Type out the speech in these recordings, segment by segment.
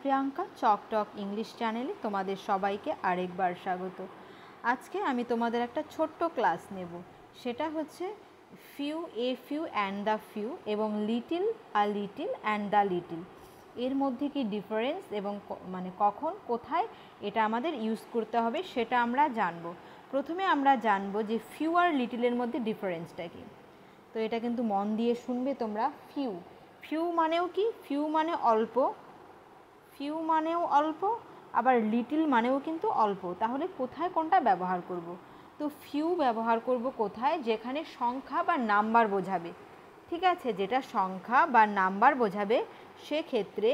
Priyanka চকটক English চ্যানেলে তোমাদের সবাইকে আরেকবার স্বাগত। আজকে আমি তোমাদের একটা ছোট্ট ক্লাস নেব, সেটা হচ্ছে few, a few and the few এবং little, a little and the little. এর মধ্যে কি ডিফারেন্স এবং মানে কখন কোথায় এটা আমাদের ইউজ করতে হবে সেটা আমরা জানব। প্রথমে আমরা জানব যে ফিউ আর লিটিলের মধ্যে ডিফারেন্সটা কী। তো এটা কিন্তু মন দিয়ে শুনবে তোমরা। ফিউ, ফিউ মানেও কি? ফিউ মানে অল্প, ফিউ মানেও অল্প, আবার লিটিল মানেও কিন্তু অল্প। তাহলে কোথায় কোনটা ব্যবহার করব? তো ফিউ ব্যবহার করব কোথায়? যেখানে সংখ্যা বা নাম্বার বোঝাবে, ঠিক আছে? যেটা সংখ্যা বা নাম্বার বোঝাবে সেক্ষেত্রে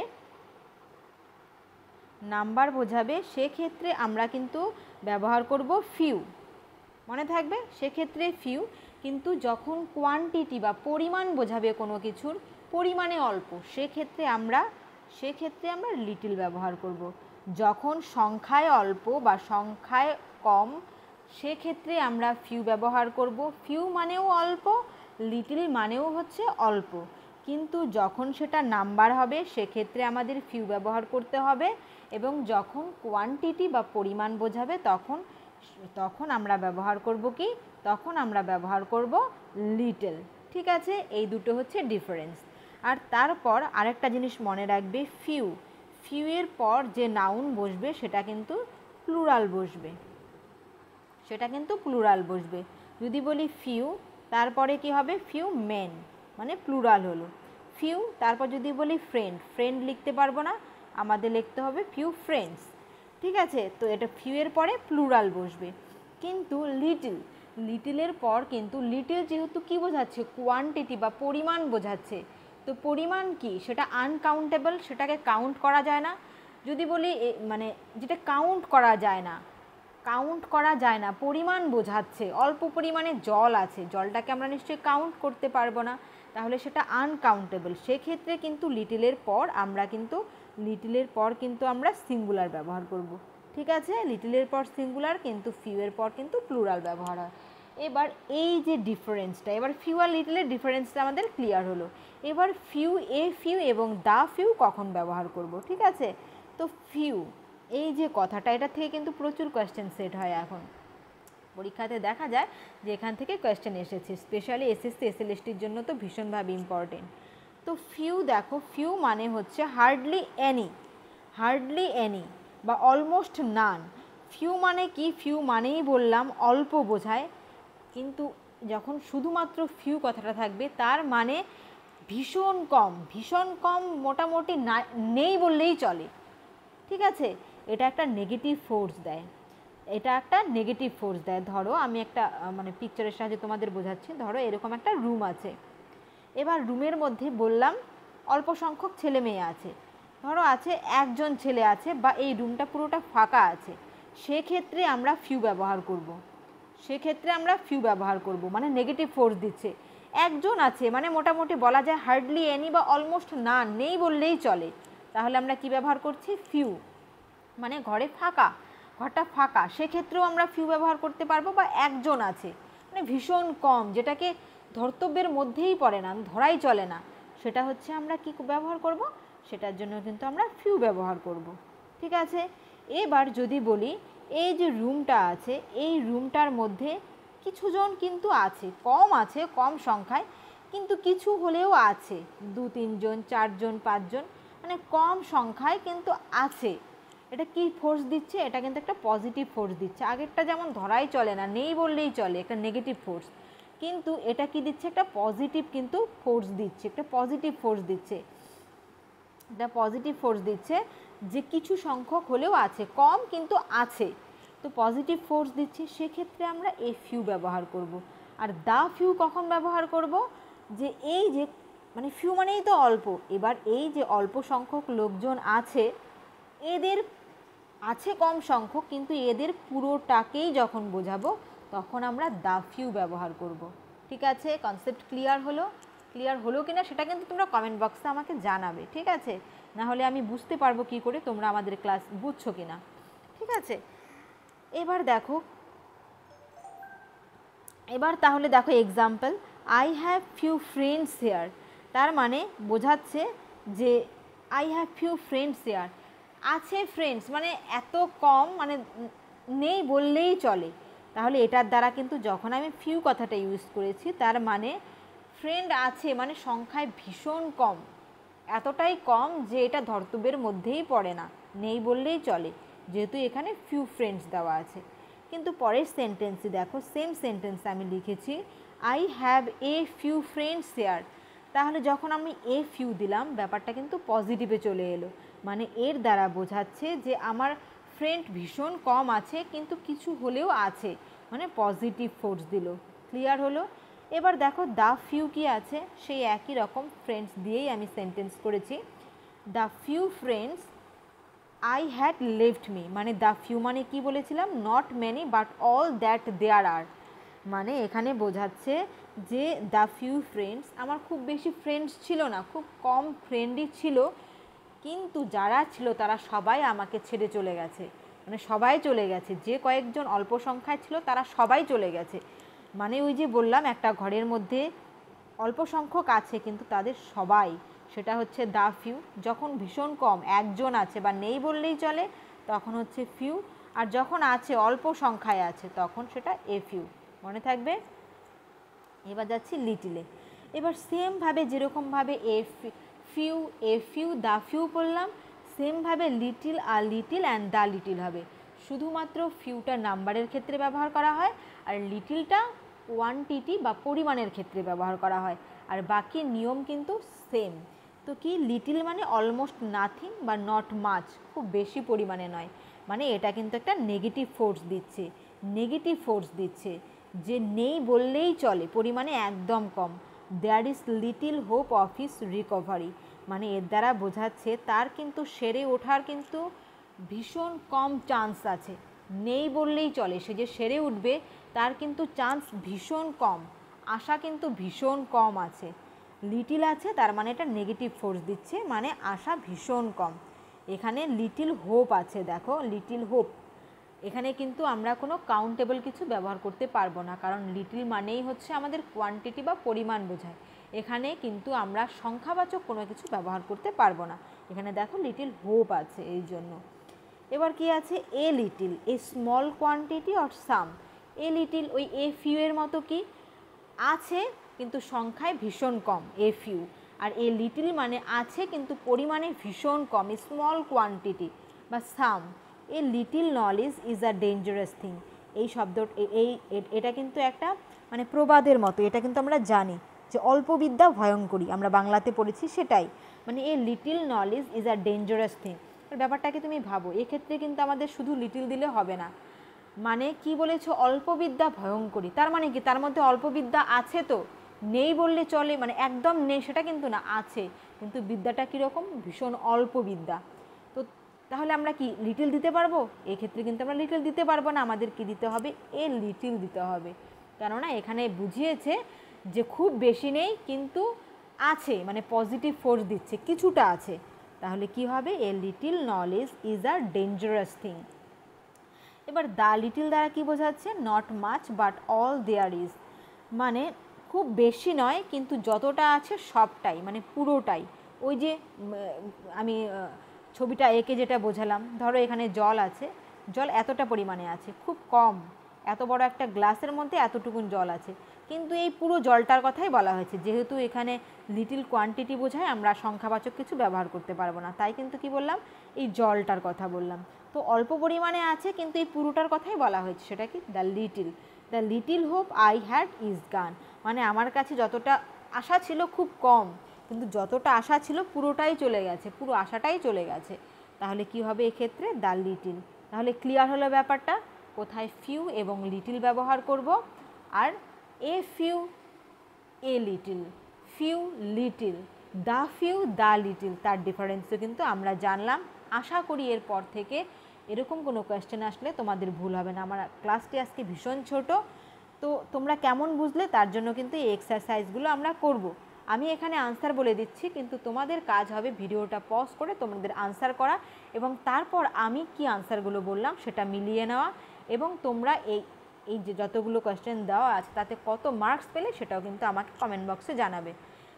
সেক্ষেত্রে আমরা কিন্তু ব্যবহার করব ফিউ, মনে থাকবে। সেক্ষেত্রে ফিউ। কিন্তু যখন কোয়ান্টিটি বা পরিমাণ বোঝাবে কোনো কিছুর, পরিমাণে অল্প, সেক্ষেত্রে আমরা লিটিল ব্যবহার করব। যখন সংখ্যায় অল্প বা সংখ্যায় কম, সেক্ষেত্রে আমরা ফিউ ব্যবহার করব। ফিউ মানেও অল্প, লিটিল মানেও হচ্ছে অল্প। কিন্তু যখন সেটা নাম্বার হবে সেক্ষেত্রে আমাদের ফিউ ব্যবহার করতে হবে, এবং যখন কোয়ান্টিটি বা পরিমাণ বোঝাবে তখন আমরা ব্যবহার করব কি? তখন আমরা ব্যবহার করব লিটল, ঠিক আছে? এই দুটো হচ্ছে ডিফারেন্স। আর তারপর আরেকটা জিনিস মনে রাখবে, ফিউ, ফিউ এর পর যে নাউন বসবে সেটা কিন্তু প্লুরাল বসবে, যদি বলি ফিউ তারপরে কি হবে? ফিউ মেন, মানে প্লুরাল হলো। ফিউ তারপর যদি বলি ফ্রেন্ড লিখতে পারবো না, আমাদের লিখতে হবে ফিউ ফ্রেন্ডস, ঠিক আছে? তো এটা ফিউ এর পরে প্লুরাল বসবে। কিন্তু লিটিলের পর কিন্তু লিটিল যেহেতু কি বোঝাচ্ছে? কোয়ান্টিটি বা পরিমাণ বোঝাচ্ছে। তো পরিমাণ কি? সেটা আনকাউন্টেবল, সেটাকে কাউন্ট করা যায় না। যদি বলি মানে যেটা কাউন্ট করা যায় না, পরিমাণ বোঝাচ্ছে, অল্প পরিমাণে জল আছে, জলটাকে আমরা নিশ্চয়ই কাউন্ট করতে পারবো না, তাহলে সেটা আনকাউন্টেবল। সেক্ষেত্রে কিন্তু লিটিলের পর আমরা সিঙ্গুলার ব্যবহার করব, ঠিক আছে? লিটিলের পর সিঙ্গুলার, কিন্তু ফিউ এর পর কিন্তু প্লুরাল ব্যবহার হয়। এবার এই যে ডিফারেন্সটা, এবার ফিউ আর লিটিলের ডিফারেন্সটা আমাদের ক্লিয়ার হলো। এবার ফিউ, এ ফিউ এবং দা ফিউ কখন ব্যবহার করব, ঠিক আছে? তো ফিউ, এই যে কথাটা, এটা থেকে কিন্তু প্রচুর কোয়েশ্চেন সেট হয় এখন পরীক্ষাতে, দেখা যায় যে এখান থেকে কোয়েশ্চেন এসেছে, স্পেশালি এসএসসি এসএলএসটির জন্য তো ভীষণভাবে ইম্পর্টেন্ট। তো ফিউ, দেখো ফিউ মানে হচ্ছে হার্ডলি এনি বা অলমোস্ট নান। ফিউ মানে কি? ফিউ মানেই বললাম অল্প বোঝায়, কিন্তু যখন শুধুমাত্র ফিউ কথাটা থাকবে তার মানে ভীষণ কম, মোটামুটি নেই বললেই চলে, ঠিক আছে? এটা একটা নেগেটিভ ফোর্স দেয়। ধরো আমি একটা মানে পিকচারের সাহায্যে তোমাদের বোঝাচ্ছি। ধরো এরকম একটা রুম আছে, এবার রুমের মধ্যে বললাম অল্প সংখ্যক ছেলে মেয়ে আছে, ধরো আছে একজন ছেলে আছে, বা এই রুমটা পুরোটা ফাঁকা আছে, সেক্ষেত্রে আমরা ফিউ ব্যবহার করব, মানে নেগেটিভ ফোর্স দিচ্ছে। একজন আছে মানে মোটামুটি বলা যায় হার্ডলি এনি বা অলমোস্ট নান, নেই বললেই চলে, তাহলে আমরা কি ব্যবহার করছি? ফিউ। মানে ঘরটা ফাঁকা, সেক্ষেত্রেও আমরা ফিউ ব্যবহার করতে পারবো। বা একজন আছে মানে ভীষণ কম, যেটাকে ধর্তব্যের মধ্যেই পড়ে না, ধরাই চলে না, সেটা হচ্ছে আমরা কি ব্যবহার করব? সেটার জন্য কিন্তু আমরা ফিউ ব্যবহার করব, ঠিক আছে? এবার যদি বলি এই যে রুমটা আছে, এই রুমটার মধ্যে কিছুজন কিন্তু আছে, কম সংখ্যায়, কিন্তু কিছু হলেও আছে, 2-3 জন, 4 জন, 5 জন, মানে কম সংখ্যায় কিন্তু আছে। এটা কি ফোর্স দিচ্ছে? এটা কিন্তু একটা পজিটিভ ফোর্স দিচ্ছে। আগেরটা যেমন ধরাই চলে না, নেই বললেই চলে, একটা নেগেটিভ ফোর্স, কিন্তু এটা কি দিচ্ছে? একটা পজিটিভ কিন্তু ফোর্স দিচ্ছে, একটা পজিটিভ ফোর্স দিচ্ছে যে কিছু সংখ্যক হলেও আছে, কম কিন্তু আছে, তো পজিটিভ ফোর্স দিচ্ছে। সেক্ষেত্রে আমরা এই ফিউ ব্যবহার করব। আর দা ফিউ কখন ব্যবহার করব? যে এই যে মানে ফিউ মানেই তো অল্প, এবার এই যে অল্প সংখ্যক লোকজন আছে, এদের আছে কম সংখ্যক, কিন্তু এদের পুরোটাকেই যখন বোঝাবো তখন আমরা দা ফিউ ব্যবহার করব, ঠিক আছে? কনসেপ্ট ক্লিয়ার হলো কিনা সেটা কিন্তু তোমরা কমেন্ট বক্সে আমাকে জানাবে, ঠিক আছে? না হলে আমি বুঝতে পারবো কি করে তোমরা আমাদের ক্লাস বুঝছো কিনা, ঠিক আছে? এবার তাহলে দেখো example, I have few friends here, তার মানে বোঝাচ্ছে যে I have few friends here, আছে ফ্রেন্ডস মানে এত কম, মানে নেই বললেই চলে। তাহলে এটার দ্বারা কিন্তু যখন আমি ফিউ কথাটা ইউজ করেছি, তার মানে ফ্রেন্ড আছে মানে সংখ্যায় ভীষণ কম, এতটাই কম যে এটা ধর্তব্যের মধ্যেই পড়ে না, নেই বললেই চলে, যেহেতু এখানে ফিউ ফ্রেন্ডস দেওয়া আছে। কিন্তু পরের সেন্টেন্সে দেখো, সেম সেন্টেন্স আমি লিখেছি I have a few friends here. তাহলে যখন আমি এ ফিউ দিলাম, ব্যাপারটা কিন্তু পজিটিভে চলে এলো, মানে এর দ্বারা বোঝাচ্ছে যে আমার ফ্রেন্ড ভীষণ কম আছে কিন্তু কিছু হলেও আছে, মানে পজিটিভ ফোর্স দিল। ক্লিয়ার হলো? এবার দেখো দ্য ফিউ কি আছে, সেই একই রকম ফ্রেন্ডস দিয়েই আমি সেন্টেন্স করেছি। The few friends I had left me, মানে দ্য ফিউ মানে কি বলেছিলাম, not many but all that there are. মানে এখানে বোঝাচ্ছে যে দ্য ফিউ ফ্রেন্ডস, আমার খুব বেশি ফ্রেন্ডস ছিল না, খুব কম ফ্রেন্ডই ছিল, কিন্তু যারা ছিল তারা সবাই আমাকে ছেড়ে চলে গেছে, মানে সবাই চলে গেছে, যে কয়েকজন অল্প সংখ্যায় ছিল তারা সবাই চলে গেছে। মানে ওই যে বললাম একটা ঘরের মধ্যে অল্প সংখ্যক আছে কিন্তু তাদের সবাই, সেটা হচ্ছে দ্য ফিউ। যখন ভীষণ কম, একজন আছে বা নেই বললেই চলে, তখন হচ্ছে ফিউ। আর যখন আছে অল্প সংখ্যায় আছে তখন সেটা এ ফিউ। মনে থাকবে? এবার যাচ্ছি লিটিলে। এবার সেমভাবে যেরকমভাবে এ ফিউ দ্য ফিউ পড়লাম, সেমভাবে লিটিল আর লিটিল অ্যান্ড দ্য লিটিল হবে। শুধুমাত্র ফিউটা নাম্বারের ক্ষেত্রে ব্যবহার করা হয়, আর লিটিলটা কোয়ান্টিটি বা পরিমাণের ক্ষেত্রে ব্যবহার করা হয়, আর বাকি নিয়ম কিন্তু সেম। তো কি, লিটিল মানে অলমোস্ট নাথিং বা নট মাচ, খুব বেশি পরিমাণে নয়, মানে এটা কিন্তু একটা নেগেটিভ ফোর্স দিচ্ছে, নেগেটিভ ফোর্স দিচ্ছে যে নেই বললেই চলে, পরিমাণে একদম কম। There is little hope of his recovery, মানে এর দ্বারা বোঝাচ্ছে তার কিন্তু সেরে ওঠার কিন্তু ভীষণ কম চান্স আছে, নেই বললেই চলে, সে যে সেরে উঠবে তার কিন্তু চান্স ভীষণ কম, আশা কিন্তু ভীষণ কম আছে। লিটিল আছে তার মানে এটা নেগেটিভ ফোর্স দিচ্ছে, মানে আশা ভীষণ কম। এখানে লিটিল হোপ আছে, দেখো লিটিল হোপ, এখানে কিন্তু আমরা কোনো কাউন্টেবল কিছু ব্যবহার করতে পারবো না, কারণ লিটিল মানেই হচ্ছে আমাদের কোয়ান্টিটি বা পরিমাণ বোঝায়, এখানে কিন্তু আমরা সংখ্যাবাচক কোনো কিছু ব্যবহার করতে পারবো না। এখানে দেখো লিটিল হোপ আছে এই জন্য। এবার কি আছে, a little, a small quantity or some. A little ওই এ ফিউ এর মতো, কি আছে কিন্তু সংখ্যায় ভীষণ কম, a few. R a little মানে আছে কিন্তু পরিমাণে ভীষণ কম, স্মল কোয়ান্টিটি বা some. A little knowledge is a dangerous thing. এই শব্দ এটা কিন্তু একটা মানে প্রবাদের মতো, এটা কিন্তু আমরা জানি যে অল্প বিদ্যা ভয়ঙ্করী, আমরা বাংলাতে পড়েছি সেটাই, মানে এ little knowledge is a dangerous thing. ব্যাপারটাকে তুমি ভাবো, এক্ষেত্রে কিন্তু আমাদের শুধু লিটিল দিলে হবে না, মানে কি বলেছো, অল্প বিদ্যা ভয়ঙ্করী, তার মানে কি তার মধ্যে অল্প বিদ্যা আছে, তো নেই বললে চলে, মানে একদম নেই সেটা কিন্তু না, আছে, কিন্তু বিদ্যাটা কীরকম, ভীষণ অল্প বিদ্যা। তো তাহলে আমরা কি লিটিল দিতে পারবো? এক্ষেত্রে কিন্তু আমরা লিটিল দিতে পারবো না, আমাদের কি দিতে হবে, এ লিটিল দিতে হবে, কেননা এখানে বুঝিয়েছে যে খুব বেশি নেই কিন্তু আছে, মানে পজিটিভ ফোর্স দিচ্ছে, কিছুটা আছে। তাহলে কি হবে, a little knowledge is a dangerous thing. এবার দ্য লিটিল দ্বারা কি বোঝাচ্ছে, not much but all there is, মানে খুব বেশি নয় কিন্তু যতটা আছে সবটাই, মানে পুরোটাই। ওই যে আমি ছবিটা এঁকে যেটা বোঝালাম, ধরো এখানে জল আছে, জল এতটা পরিমাণে আছে, খুব কম, এত বড় একটা গ্লাসের মধ্যে এতটুকুন জল আছে, কিন্তু এই পুরো জলটার কথাই বলা হয়েছে, যেহেতু এখানে লিটিল কোয়ান্টিটি বোঝায়, আমরা সংখ্যাবাচক কিছু ব্যবহার করতে পারবো না, তাই কিন্তু কি বললাম, এই জলটার কথা বললাম। তো অল্প পরিমাণে আছে কিন্তু এই পুরোটার কথাই বলা হয়েছে, সেটা কি, the little hope I had is গান, মানে আমার কাছে যতটা আশা ছিল খুব কম, কিন্তু যতটা আশা ছিল পুরোটাই চলে গেছে, পুরো আশাটাই চলে গেছে। তাহলে কি হবে এক্ষেত্রে, দ্য লিটিল। তাহলে ক্লিয়ার হলো ব্যাপারটা, কোথায় ফিউ এবং লিটিল ব্যবহার করব, আর a few a little, few little, the few the little, তার ডিফারেন্সও কিন্তু আমরা জানলাম। আশা করি এরপর থেকে এরকম কোনো কোয়েশ্চেন আসলে তোমাদের ভুল হবে না। আমার ক্লাসটি আজকে ভীষণ ছোট, তো তোমরা কেমন বুঝলে তার জন্য কিন্তু এই এক্সারসাইজগুলো আমরা করব। আমি এখানে আনসার বলে দিচ্ছি, কিন্তু তোমাদের কাজ হবে ভিডিওটা পজ করে তোমাদের আনসার করা, এবং তারপর আমি কি আনসারগুলো বললাম সেটা মিলিয়ে নেওয়া, এবং তোমরা এই যে যতগুলো কোয়েশ্চেন দেওয়া আছে তাতে কত মার্কস পেলে সেটাও কিন্তু আমাকে কমেন্ট বক্সে জানাবে।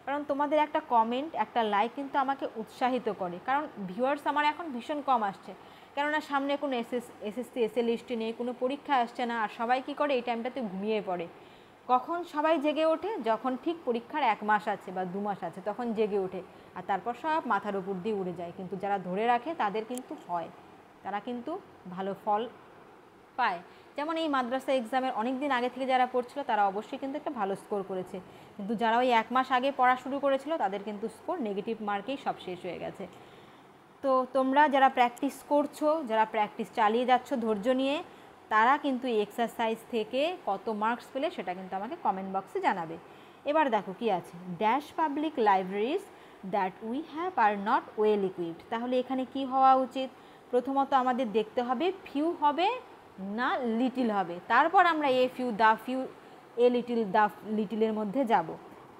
কারণ তোমাদের একটা কমেন্ট, একটা লাইক কিন্তু আমাকে উৎসাহিত করে, কারণ ভিউয়ার্স আমার এখন ভীষণ কম আসছে, কেননা সামনে কোনো এসএসসি এসএলএসটি নেই, কোনো পরীক্ষা আসছে না, আর সবাই কী করে এই টাইমটাতে ঘুমিয়ে পড়ে। কখন সবাই জেগে ওঠে? যখন ঠিক পরীক্ষার 1 মাস আছে বা 2 মাস আছে তখন জেগে ওঠে, আর তারপর সব মাথার উপর দিয়ে উড়ে যায়। কিন্তু যারা ধরে রাখে তাদের কিন্তু হয়, তারা কিন্তু ভালো ফল পায়। যেমন এই মাদ্রাসা এক্সামের অনেক দিন আগে থেকে যারা পড়ছিল তারা অবশ্যই কিন্তু একটা ভালো স্কোর করেছে, কিন্তু যারা ওই 1 মাস আগে পড়া শুরু করেছিল তাদের কিন্তু স্কোর নেগেটিভ মার্কেই সব শেষ হয়ে গেছে। তো তোমরা যারা প্র্যাকটিস করছো, যারা প্র্যাকটিস চালিয়ে যাচ্ছ ধৈর্য নিয়ে, তারা কিন্তু এই এক্সারসাইজ থেকে কত মার্কস পেলে সেটা কিন্তু আমাকে কমেন্ট বক্সে জানাবে। এবার দেখো কি আছে, dash public libraries that we have are not well equipped. তাহলে এখানে কি হওয়া উচিত? প্রথমত আমাদের দেখতে হবে ফিউ হবে না লিটিল হবে, তারপর আমরা a few, the few, a little, the লিটিলের মধ্যে যাব।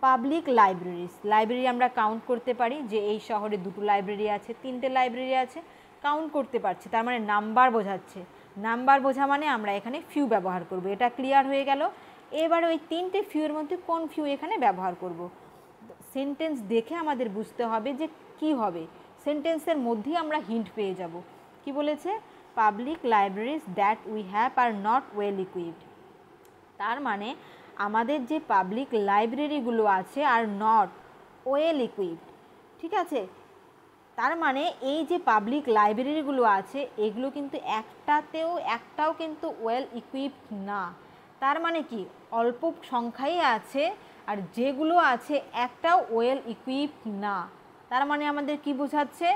পাবলিক লাইব্রেরিজ, লাইব্রেরি আমরা কাউন্ট করতে পারি যে এই শহরে 2টো লাইব্রেরি আছে, 3টে লাইব্রেরি আছে, কাউন্ট করতে পারছি, তার মানে নাম্বার বোঝাচ্ছে। নাম্বার বোঝা মানে আমরা এখানে ফিউ ব্যবহার করব, এটা ক্লিয়ার হয়ে গেল। এবার ওই 3টে ফিউয়ের মধ্যে কোন ফিউ এখানে ব্যবহার করব, সেন্টেন্স দেখে আমাদের বুঝতে হবে যে কি হবে, সেন্টেন্সের মধ্যেই আমরা হিন্ট পেয়ে যাব। কি বলেছে? Public libraries that we have are not well equipped, তার মানে আমাদের যে পাবলিক লাইব্রেরিগুলো আছে আর নট ওয়েল ইকুইপড, ঠিক আছে, তার মানে এই যে পাবলিক লাইব্রেরিগুলো আছে এগুলো কিন্তু একটাও কিন্তু ওয়েল ইকুইপড না। তার মানে কি, অল্প সংখ্যাই আছে, আর যেগুলো আছে একটাও ওয়েল ইকুইপড না। তার মানে আমাদের কি বোঝাচ্ছে?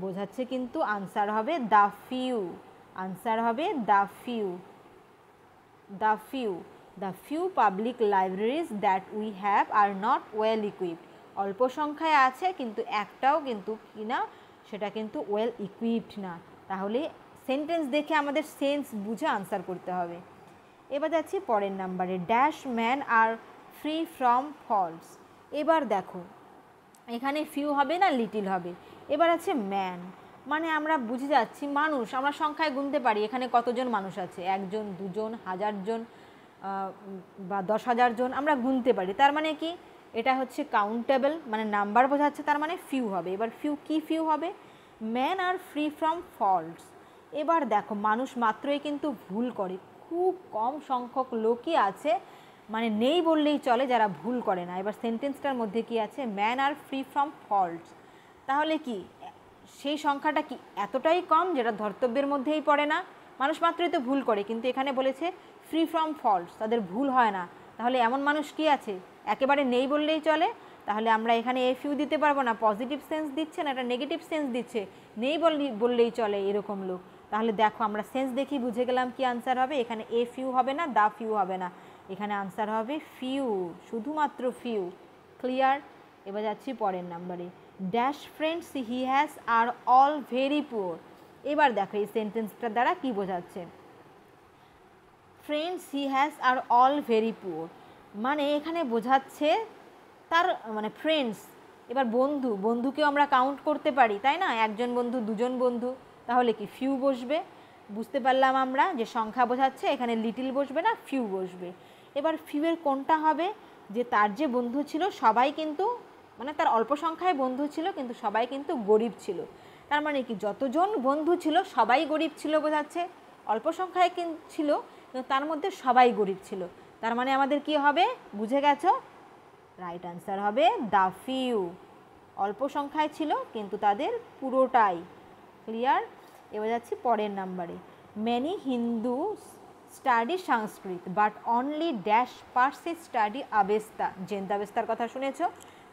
বোঝাচ্ছে কিন্তু আনসার হবে দ্য ফিউ, আনসার হবে the few, the few, the few public libraries that we have are not well equipped. অল্প সংখ্যায় আছে কিন্তু একটাও কিন্তু কি না, সেটা কিন্তু ওয়েল ইকুইপড না। তাহলে সেন্টেন্স দেখে আমাদের সেন্স বুঝে আনসার করতে হবে। এবার যাচ্ছি পরের নাম্বারে, dash man are free from faults. এবার দেখো এখানে ফিউ হবে না লিটিল হবে, এবার আছে ম্যান, মানে আমরা বুঝে যাচ্ছি মানুষ, আমরা সংখ্যায় গুনতে পারি এখানে কতজন মানুষ আছে, 1 জন, 2 জন, 1000 জন বা 10,000 জন, আমরা গুনতে পারি। তার মানে কি, এটা হচ্ছে কাউন্টেবল, মানে নাম্বার বোঝাচ্ছে, তার মানে ফিউ হবে। এবার ফিউ কি ফিউ হবে? Man are free from faults. এবার দেখো মানুষ মাত্রই কিন্তু ভুল করে, খুব কম সংখ্যক লোকই আছে, মানে নেই বললেই চলে যারা ভুল করে না। এবার সেন্টেন্সটার মধ্যে কি আছে? Man are free from faults. তাহলে কি সেই সংখ্যাটা কি এতটাই কম যেটা ধর্তব্যের মধ্যেই পড়ে না? মানুষ মাত্রই তো ভুল করে, কিন্তু এখানে বলেছে ফ্রি ফ্রম ফল্টস, তাদের ভুল হয় না। তাহলে এমন মানুষ কি আছে একেবারে নেই বললেই চলে? তাহলে আমরা এখানে এ ফিউ দিতে পারবো না, পজিটিভ সেন্স দিচ্ছে না, এটা নেগেটিভ সেন্স দিচ্ছে, নেই বললেই চলে এরকম লোক। তাহলে দেখো আমরা সেন্স দেখি বুঝে গেলাম কি আনসার হবে। এখানে এ ফিউ হবে না, দা ফিউ হবে না, এখানে আনসার হবে ফিউ, শুধুমাত্র ফিউ। ক্লিয়ার? এবার যাচ্ছি পরের নাম্বারে, dash friends he has are all very poor. এবার দেখো এই সেন্টেন্সটার দ্বারা কি বোঝাচ্ছে? Friends he has are all very poor, মানে এখানে বোঝাচ্ছে তার মানে ফ্রেন্ডস। এবার বন্ধু, বন্ধুকেও আমরা কাউন্ট করতে পারি তাই না, 1 জন বন্ধু, 2 জন বন্ধু, তাহলে কি ফিউ বসবে। বুঝতে পারলাম আমরা যে সংখ্যা বোঝাচ্ছে, এখানে লিটিল বসবে না, ফিউ বসবে। এবার ফিউয়ের কোনটা হবে? যে তার যে বন্ধু ছিল সবাই কিন্তু, মানে তার অল্প সংখ্যায় বন্ধু ছিল কিন্তু সবাই কিন্তু গরিব ছিল। তার মানে কি যতজন বন্ধু ছিল সবাই গরিব ছিল বোঝাচ্ছে, অল্প সংখ্যায় ছিল কিন্তু তার মধ্যে সবাই গরিব ছিল। তার মানে আমাদের কি হবে? বুঝে গেছো? রাইট আনসার হবে দ্য ফিউ, অল্প সংখ্যায় ছিল কিন্তু তাদের পুরোটাই। ক্লিয়ার? এবার যাচ্ছি পরের নাম্বারে, many Hindu study Sanskrit but only dash Parsi study Avesta. জেন্দাবেস্তার কথা শুনেছ,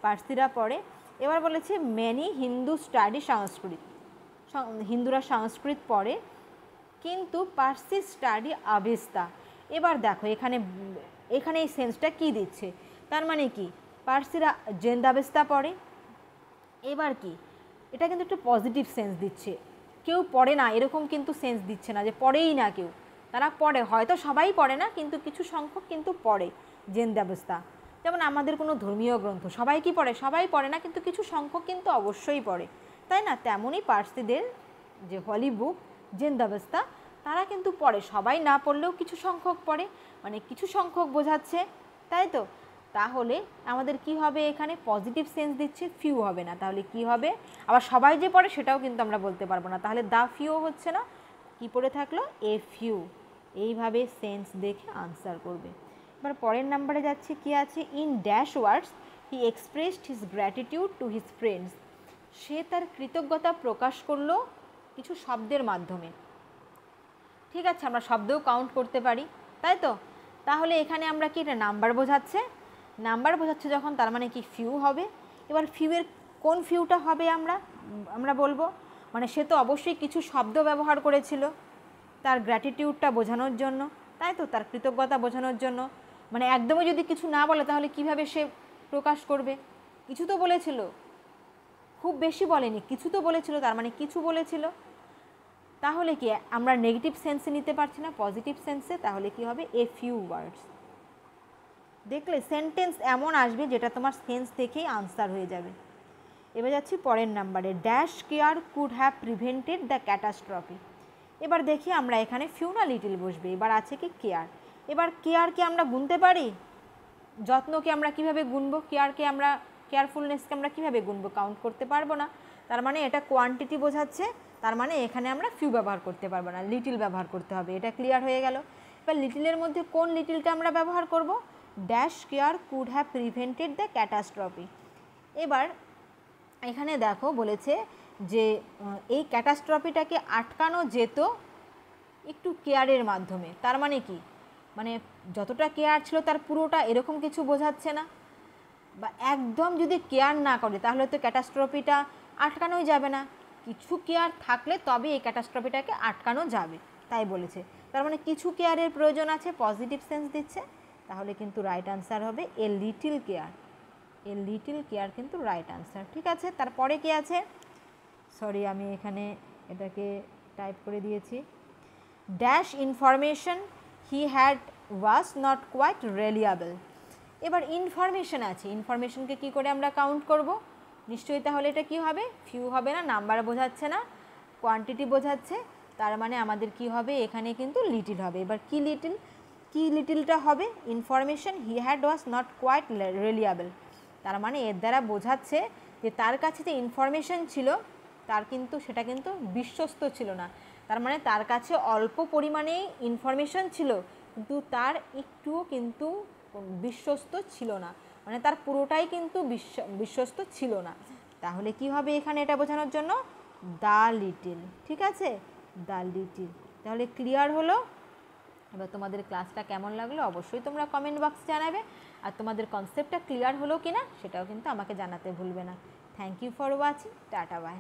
পার্সিরা পড়ে। এবার বলেছে মেনি হিন্দু স্টাডি সংস্কৃত, হিন্দুরা সংস্কৃত পড়ে কিন্তু পার্সি স্টাডি আবেস্তা। এবার দেখো এখানে এই সেন্সটা কি দিচ্ছে? তার মানে কি পার্সিরা জেন্দাবেস্তা পড়ে। এবার কি এটা কিন্তু একটু পজিটিভ সেন্স দিচ্ছে, কেউ পড়ে না এরকম কিন্তু সেন্স দিচ্ছে না যে পড়েই না কেউ, তারা পড়ে, হয়তো সবাই পড়ে না কিন্তু কিছু সংখ্যক কিন্তু পড়ে জেন্দাবেস্তা। যেমন আমাদের কোনো ধর্মীয় গ্রন্থ সবাই কি পড়ে? সবাই পড়ে না কিন্তু কিছু সংখ্যক কিন্তু অবশ্যই পড়ে, তাই না? তেমনই পার্সিদের যে হলি বুক জেন্দাবেস্তা তারা কিন্তু পড়ে, সবাই না পড়লেও কিছু সংখ্যক পড়ে, মানে কিছু সংখ্যক বোঝাচ্ছে, তাই তো? তাহলে আমাদের কি হবে, এখানে পজিটিভ সেন্স দিচ্ছে, ফিউ হবে না। তাহলে কি হবে, আবার সবাই যে পড়ে সেটাও কিন্তু আমরা বলতে পারবো না। তাহলে দ্য ফিউ হচ্ছে না, কি পড়ে থাকলো, এ ফিউ। এইভাবে সেন্স দেখে আনসার করবে। এবার পরের নাম্বারে যাচ্ছে, কি আছে, in dash words he expressed his gratitude to his friends. সে তার কৃতজ্ঞতা প্রকাশ করলো কিছু শব্দের মাধ্যমে। ঠিক আছে, আমরা শব্দও কাউন্ট করতে পারি, তাই তো? তাহলে এখানে আমরা কি, এটা নাম্বার বোঝাচ্ছে, নাম্বার বোঝাচ্ছে যখন, তার মানে কি ফিউ হবে। এবার ফিউয়ের কোন ফিউটা হবে আমরা বলবো, মানে সে তো অবশ্যই কিছু শব্দ ব্যবহার করেছিল তার গ্র্যাটিটিউডটা বোঝানোর জন্য, তাই তো, তার কৃতজ্ঞতা বোঝানোর জন্য। মানে একদমই যদি কিছু না বলে তাহলে কিভাবে সে প্রকাশ করবে? কিছু তো বলেছিল, খুব বেশি বলেনি, কিছু তো বলেছিল, তার মানে কিছু বলেছিল। তাহলে কি আমরা নেগেটিভ সেন্সে নিতে পারছি না, পজিটিভ সেন্সে। তাহলে কি হবে, এ ফিউ ওয়ার্ডস। দেখলে সেন্টেন্স এমন আসবে যেটা তোমার সেন্স থেকেই আনসার হয়ে যাবে। এবার যাচ্ছি পরের নাম্বারে, dash care could have prevented the catastrophe. এবার দেখি আমরা এখানে ফিউ না লিটিল বসবে। এবার আছে কি কেয়ার। এবার কেয়ারকে আমরা গুনতে পারি, যত্নকে আমরা কিভাবে গুনবো, কেয়ারফুলনেসকে আমরা কিভাবে গুনবো, কাউন্ট করতে পারবো না। তার মানে এটা কোয়ান্টিটি বোঝাচ্ছে, তার মানে এখানে আমরা ফিউ ব্যবহার করতে পারবো না, লিটিল ব্যবহার করতে হবে। এটা ক্লিয়ার হয়ে গেল। এবার লিটিলের মধ্যে কোন লিটিলটা আমরা ব্যবহার করব, dash care could have prevented the catastrophe. এবার এখানে দেখো বলেছে যে এই ক্যাটাস্ট্রফিটাকে আটকানো যেত একটু কেয়ারের মাধ্যমে। তার মানে কি, মানে যতটা কেয়ার ছিল তার পুরোটা, এরকম কিছু বোঝাচ্ছে না। বা একদম যদি কেয়ার না করে তাহলে তো ক্যাটাস্ট্রফিটা আটকানোই যাবে না, কিছু কেয়ার থাকলে তবে এই ক্যাটাস্ট্রফিটাকে আটকানো যাবে, তাই বলেছে। তার মানে কিছু কেয়ারের প্রয়োজন আছে, পজিটিভ সেন্স দিচ্ছে। তাহলে কিন্তু রাইট আনসার হবে a little care. A little care কিন্তু রাইট আনসার। ঠিক আছে, তারপরে কি আছে, সরি আমি এখানে এটাকে টাইপ করে দিয়েছি, dash information he had was not quite reliable. এবার ইনফরমেশন আছে, ইনফরমেশনকে কি করে আমরা কাউন্ট করব, নিশ্চয়ই তাহলে এটা কি হবে, ফিউ হবে না, নাম্বার বোঝাচ্ছে না, কোয়ান্টিটি বোঝাচ্ছে। তার মানে আমাদের কি হবে, এখানে কিন্তু লিটিল হবে। এবার কি লিটিলটা হবে, information he had was not quite reliable. তার মানে এর দ্বারা বোঝাচ্ছে যে তার কাছে যে ইনফরমেশন ছিল সেটা কিন্তু বিশ্বস্ত ছিল না। তার মানে তার কাছে অল্প পরিমাণেই ইনফরমেশন ছিল, কিন্তু তার একটুও কিন্তু বিশ্বস্ত ছিল না, মানে তার পুরোটাই কিন্তু বিশ্বস্ত ছিল না। তাহলে কি হবে এখানে এটা বোঝানোর জন্য, দ্য লিটিল। ঠিক আছে, দ্য লিটিল। তাহলে ক্লিয়ার হলো। এবার তোমাদের ক্লাসটা কেমন লাগলো অবশ্যই তোমরা কমেন্ট বক্সে জানাবে, আর তোমাদের কনসেপ্টটা ক্লিয়ার হলো কিনা সেটাও কিন্তু আমাকে জানাতে ভুলবে না। Thank you for watching, tata by.